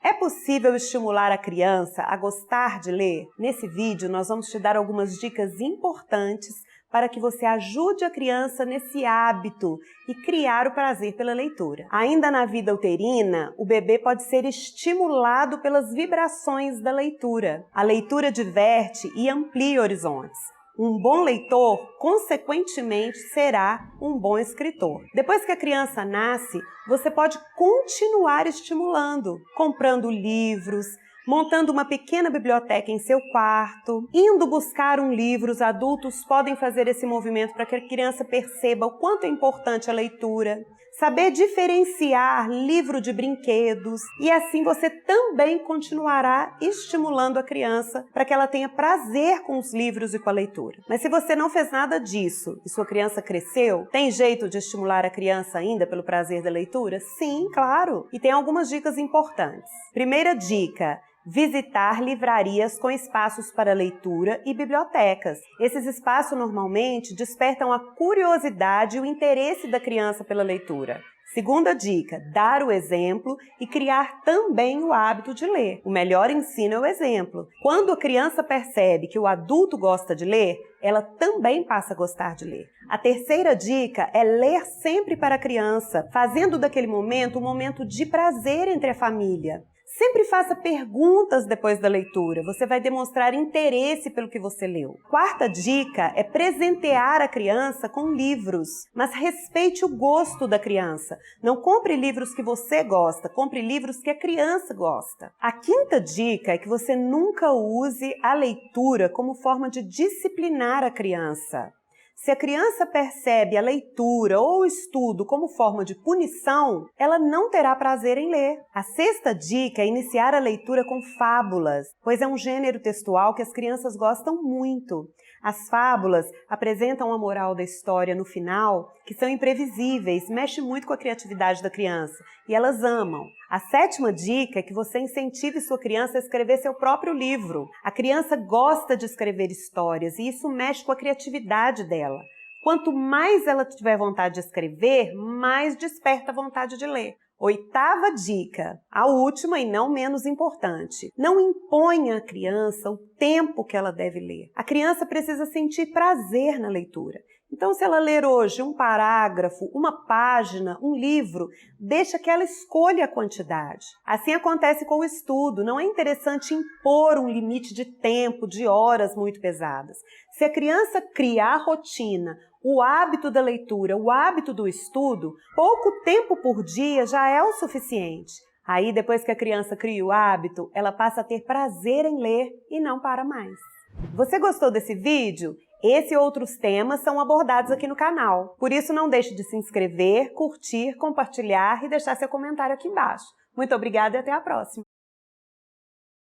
É possível estimular a criança a gostar de ler? Nesse vídeo nós vamos te dar algumas dicas importantes para que você ajude a criança nesse hábito e criar o prazer pela leitura. Ainda na vida uterina, o bebê pode ser estimulado pelas vibrações da leitura. A leitura diverte e amplia horizontes. Um bom leitor, consequentemente, será um bom escritor. Depois que a criança nasce, você pode continuar estimulando, comprando livros, montando uma pequena biblioteca em seu quarto, indo buscar um livro. Os adultos podem fazer esse movimento para que a criança perceba o quanto é importante a leitura. Saber diferenciar livro de brinquedos e assim você também continuará estimulando a criança para que ela tenha prazer com os livros e com a leitura. Mas se você não fez nada disso e sua criança cresceu, tem jeito de estimular a criança ainda pelo prazer da leitura? Sim, claro! E tem algumas dicas importantes. Primeira dica: visitar livrarias com espaços para leitura e bibliotecas. Esses espaços normalmente despertam a curiosidade e o interesse da criança pela leitura. Segunda dica: dar o exemplo e criar também o hábito de ler. O melhor ensino é o exemplo. Quando a criança percebe que o adulto gosta de ler, ela também passa a gostar de ler. A terceira dica é ler sempre para a criança, fazendo daquele momento um momento de prazer entre a família. Sempre faça perguntas depois da leitura, você vai demonstrar interesse pelo que você leu. Quarta dica é presentear a criança com livros, mas respeite o gosto da criança. Não compre livros que você gosta, compre livros que a criança gosta. A quinta dica é que você nunca use a leitura como forma de disciplinar a criança. Se a criança percebe a leitura ou o estudo como forma de punição, ela não terá prazer em ler. A sexta dica é iniciar a leitura com fábulas, pois é um gênero textual que as crianças gostam muito. As fábulas apresentam a moral da história no final, que são imprevisíveis, mexe muito com a criatividade da criança e elas amam. A sétima dica é que você incentive sua criança a escrever seu próprio livro. A criança gosta de escrever histórias e isso mexe com a criatividade dela. Quanto mais ela tiver vontade de escrever, mais desperta a vontade de ler. Oitava dica, a última e não menos importante: não imponha à criança o tempo que ela deve ler. A criança precisa sentir prazer na leitura. Então, se ela ler hoje um parágrafo, uma página, um livro, deixa que ela escolha a quantidade. Assim acontece com o estudo. Não é interessante impor um limite de tempo, de horas muito pesadas. Se a criança criar a rotina, o hábito da leitura, o hábito do estudo, pouco tempo por dia já é o suficiente. Aí, depois que a criança cria o hábito, ela passa a ter prazer em ler e não para mais. Você gostou desse vídeo? Esse e outros temas são abordados aqui no canal. Por isso, não deixe de se inscrever, curtir, compartilhar e deixar seu comentário aqui embaixo. Muito obrigada e até a próxima!